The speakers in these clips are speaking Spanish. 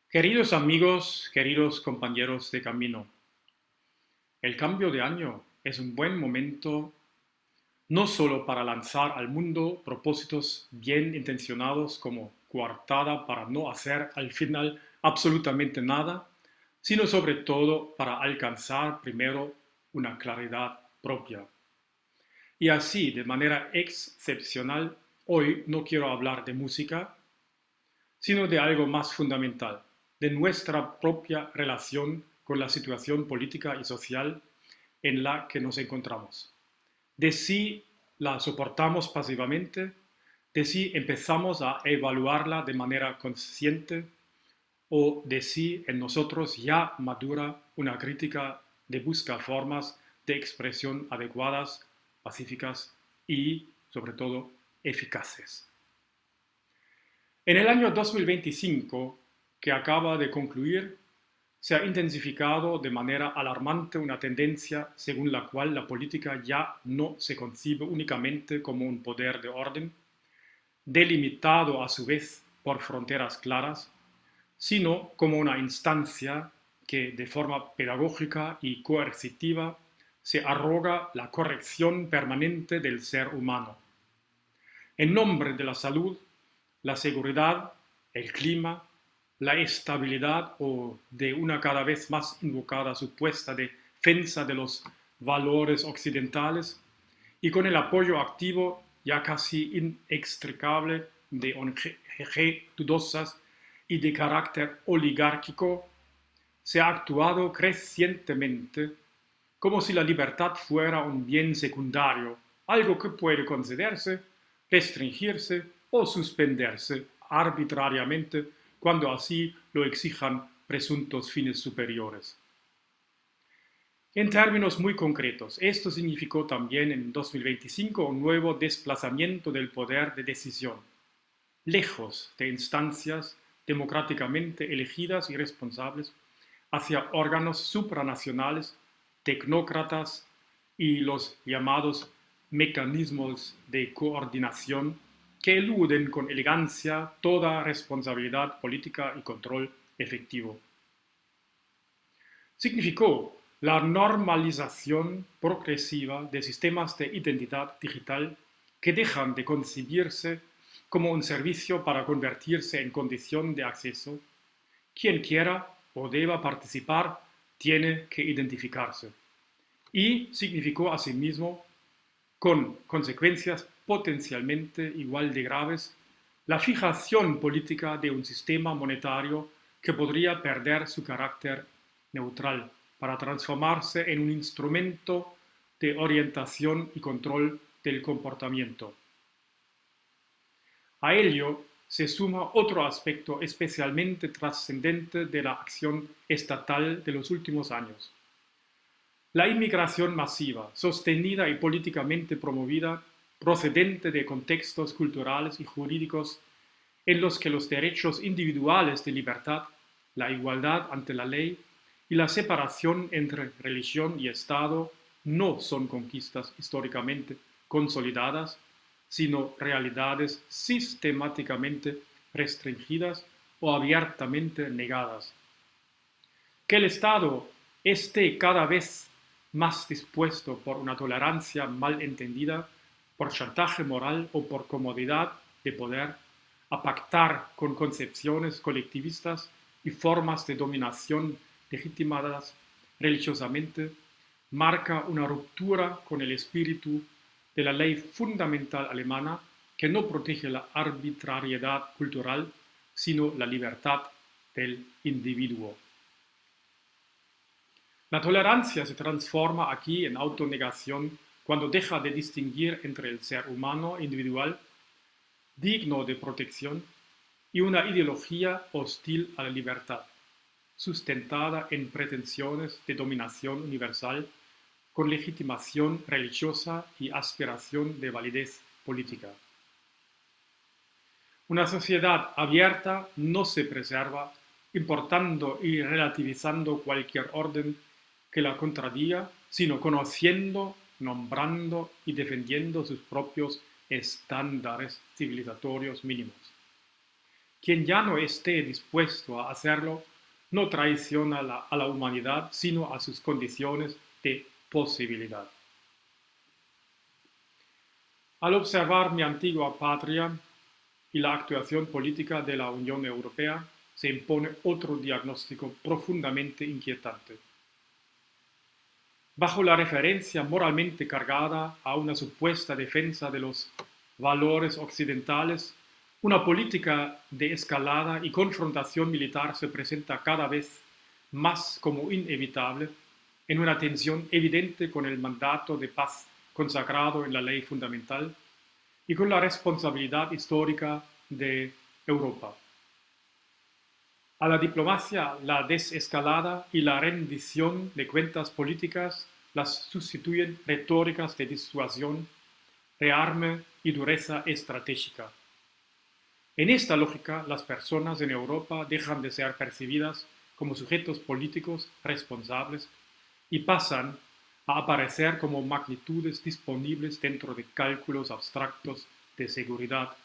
Queridos amigos, queridos compañeros de camino, el cambio de año es un buen momento no solo para lanzar al mundo propósitos bien intencionados como coartada para no hacer al final absolutamente nada, sino sobre todo para alcanzar primero una claridad propia. Y así, de manera excepcional, hoy no quiero hablar de música, sino de algo más fundamental, de nuestra propia relación con la situación política y social en la que nos encontramos, de si la soportamos pasivamente, de si empezamos a evaluarla de manera consciente o de si en nosotros ya madura una crítica de buscar formas de expresión adecuadas, pacíficas y, sobre todo, eficaces. En el año 2025, que acaba de concluir, se ha intensificado de manera alarmante una tendencia según la cual la política ya no se concibe únicamente como un poder de orden, delimitado a su vez por fronteras claras, sino como una instancia que de forma pedagógica y coercitiva se arroga la corrección permanente del ser humano. En nombre de la salud, la seguridad, el clima, la estabilidad o de una cada vez más invocada supuesta defensa de los valores occidentales y con el apoyo activo ya casi inextricable de ONG dudosas y de carácter oligárquico, se ha actuado crecientemente como si la libertad fuera un bien secundario, algo que puede concederse, restringirse o suspenderse arbitrariamente cuando así lo exijan presuntos fines superiores. En términos muy concretos, esto significó también en 2025 un nuevo desplazamiento del poder de decisión, lejos de instancias democráticamente elegidas y responsables, hacia órganos supranacionales, tecnócratas y los llamados mecanismos de coordinación que eluden con elegancia toda responsabilidad política y control efectivo. Significó la normalización progresiva de sistemas de identidad digital que dejan de concebirse como un servicio para convertirse en condición de acceso. Quien quiera o deba participar tiene que identificarse. Y significó asimismo, con consecuencias potencialmente igual de graves, la fijación política de un sistema monetario que podría perder su carácter neutral para transformarse en un instrumento de orientación y control del comportamiento. A ello se suma otro aspecto especialmente trascendente de la acción estatal de los últimos años: la inmigración masiva, sostenida y políticamente promovida, procedente de contextos culturales y jurídicos en los que los derechos individuales de libertad, la igualdad ante la ley y la separación entre religión y Estado no son conquistas históricamente consolidadas, sino realidades sistemáticamente restringidas o abiertamente negadas. Que el Estado esté cada vez más dispuesto por una tolerancia mal entendida, por chantaje moral o por comodidad de poder, a pactar con concepciones colectivistas y formas de dominación legitimadas religiosamente, marca una ruptura con el espíritu de la ley fundamental alemana que no protege la arbitrariedad cultural, sino la libertad del individuo. La tolerancia se transforma aquí en autonegación cuando deja de distinguir entre el ser humano individual, digno de protección, y una ideología hostil a la libertad, sustentada en pretensiones de dominación universal, con legitimación religiosa y aspiración de validez política. Una sociedad abierta no se preserva importando y relativizando cualquier orden que la contradiga, sino conociendo, nombrando y defendiendo sus propios estándares civilizatorios mínimos. Quien ya no esté dispuesto a hacerlo, no traiciona a la humanidad, sino a sus condiciones de posibilidad. Al observar mi antigua patria y la actuación política de la Unión Europea, se impone otro diagnóstico profundamente inquietante. Bajo la referencia moralmente cargada a una supuesta defensa de los valores occidentales, una política de escalada y confrontación militar se presenta cada vez más como inevitable, en una tensión evidente con el mandato de paz consagrado en la ley fundamental y con la responsabilidad histórica de Europa. A la diplomacia, la desescalada y la rendición de cuentas políticas las sustituyen retóricas de disuasión, rearme y dureza estratégica. En esta lógica, las personas en Europa dejan de ser percibidas como sujetos políticos responsables y pasan a aparecer como magnitudes disponibles dentro de cálculos abstractos de seguridad.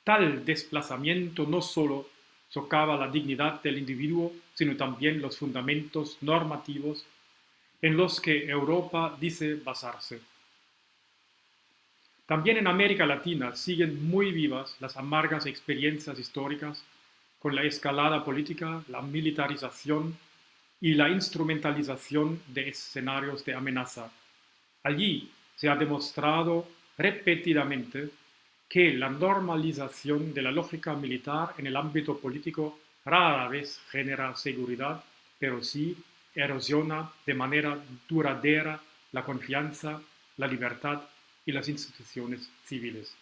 Tal desplazamiento no solo socava la dignidad del individuo, sino también los fundamentos normativos en los que Europa dice basarse. También en América Latina siguen muy vivas las amargas experiencias históricas con la escalada política, la militarización y la instrumentalización de escenarios de amenaza. Allí se ha demostrado repetidamente que la normalización de la lógica militar en el ámbito político rara vez genera seguridad, pero sí erosiona de manera duradera la confianza, la libertad y las instituciones civiles.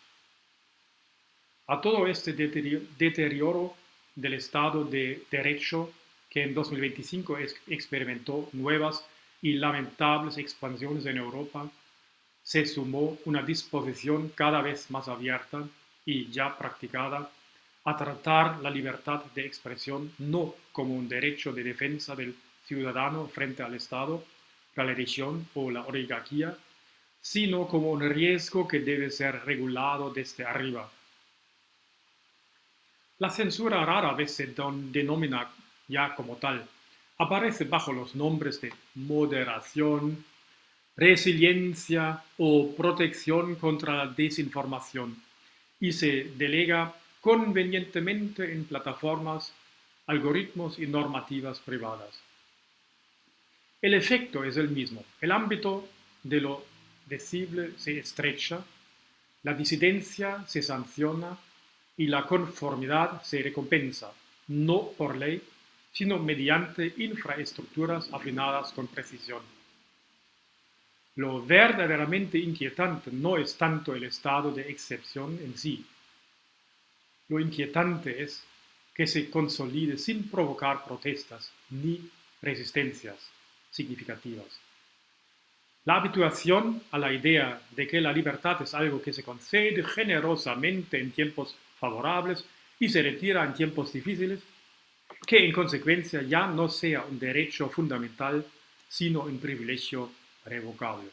A todo este deterioro del Estado de Derecho, que en 2025 experimentó nuevas y lamentables expansiones en Europa, se sumó una disposición cada vez más abierta y ya practicada a tratar la libertad de expresión no como un derecho de defensa del ciudadano frente al Estado, la religión o la oligarquía, sino como un riesgo que debe ser regulado desde arriba. La censura rara vez se denomina ya como tal. Aparece bajo los nombres de moderación, resiliencia o protección contra la desinformación y se delega convenientemente en plataformas, algoritmos y normativas privadas. El efecto es el mismo. El ámbito de lo decible se estrecha, la disidencia se sanciona y la conformidad se recompensa, no por ley, sino mediante infraestructuras afinadas con precisión. Lo verdaderamente inquietante no es tanto el estado de excepción en sí. Lo inquietante es que se consolide sin provocar protestas ni resistencias significativas. La habituación a la idea de que la libertad es algo que se concede generosamente en tiempos favorables y se retira en tiempos difíciles, que en consecuencia ya no sea un derecho fundamental, sino un privilegio revocable.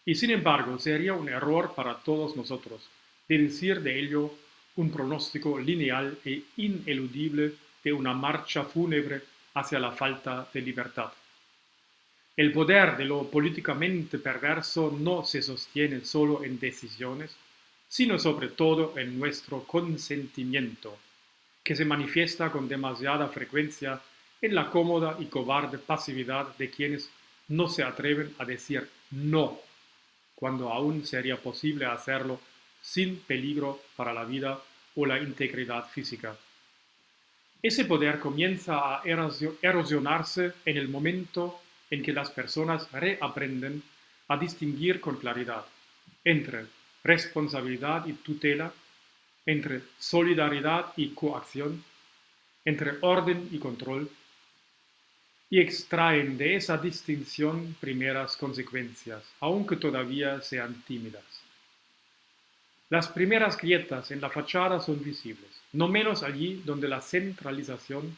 Y sin embargo, sería un error para todos nosotros deducir de ello un pronóstico lineal e ineludible de una marcha fúnebre hacia la falta de libertad. El poder de lo políticamente perverso no se sostiene solo en decisiones, sino sobre todo en nuestro consentimiento, que se manifiesta con demasiada frecuencia en la cómoda y cobarde pasividad de quienes no se atreven a decir no, cuando aún sería posible hacerlo sin peligro para la vida o la integridad física. Ese poder comienza a erosionarse en el momento en que las personas reaprenden a distinguir con claridad entre responsabilidad y tutela, entre solidaridad y coacción, entre orden y control, y extraen de esa distinción primeras consecuencias, aunque todavía sean tímidas. Las primeras grietas en la fachada son visibles, no menos allí donde la centralización,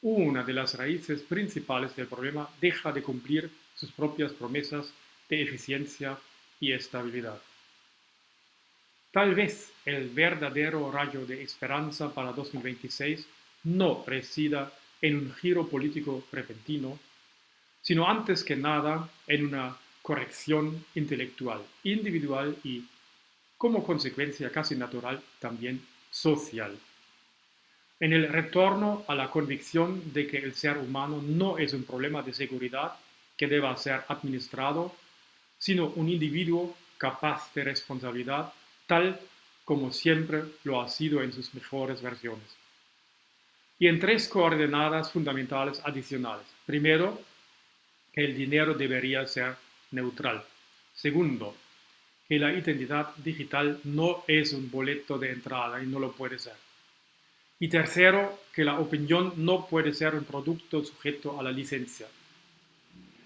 una de las raíces principales del problema, deja de cumplir sus propias promesas de eficiencia y estabilidad. Tal vez el verdadero rayo de esperanza para 2026 no resida en un giro político repentino, sino antes que nada en una corrección intelectual, individual y, como consecuencia casi natural, también social. En el retorno a la convicción de que el ser humano no es un problema de seguridad que deba ser administrado, sino un individuo capaz de responsabilidad, tal como siempre lo ha sido en sus mejores versiones. Y en tres coordenadas fundamentales adicionales. Primero, que el dinero debería ser neutral. Segundo, que la identidad digital no es un boleto de entrada y no lo puede ser. Y tercero, que la opinión no puede ser un producto sujeto a la licencia.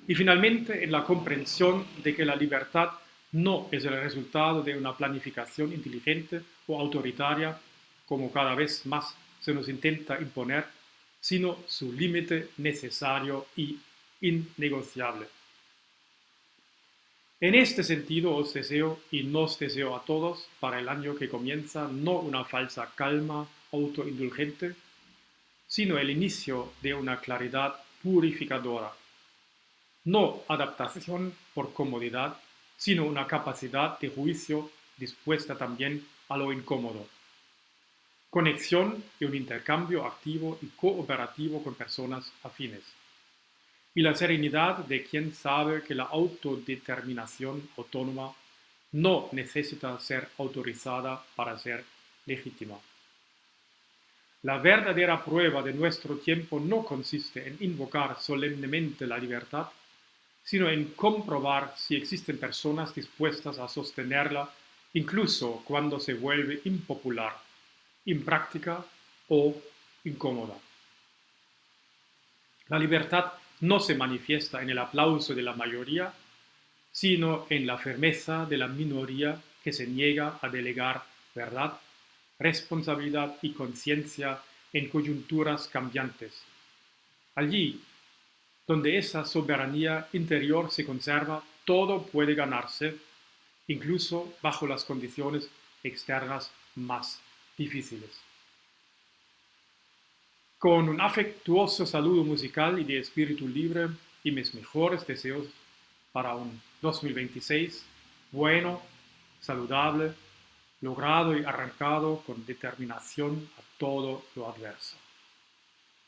Y finalmente, en la comprensión de que la libertad no es el resultado de una planificación inteligente o autoritaria, como cada vez más se nos intenta imponer, sino su límite necesario y innegociable. En este sentido os deseo y nos deseo a todos para el año que comienza no una falsa calma autoindulgente, sino el inicio de una claridad purificadora. No adaptación por comodidad, sino una capacidad de juicio dispuesta también a lo incómodo. Conexión y un intercambio activo y cooperativo con personas afines. Y la serenidad de quien sabe que la autodeterminación autónoma no necesita ser autorizada para ser legítima. La verdadera prueba de nuestro tiempo no consiste en invocar solemnemente la libertad, sino en comprobar si existen personas dispuestas a sostenerla incluso cuando se vuelve impopular, impráctica o incómoda. La libertad no se manifiesta en el aplauso de la mayoría, sino en la firmeza de la minoría que se niega a delegar verdad, responsabilidad y conciencia en coyunturas cambiantes. Allí, donde esa soberanía interior se conserva, todo puede ganarse, incluso bajo las condiciones externas más difíciles. Con un afectuoso saludo musical y de espíritu libre y mis mejores deseos para un 2026 bueno, saludable, logrado y arrancado con determinación a todo lo adverso.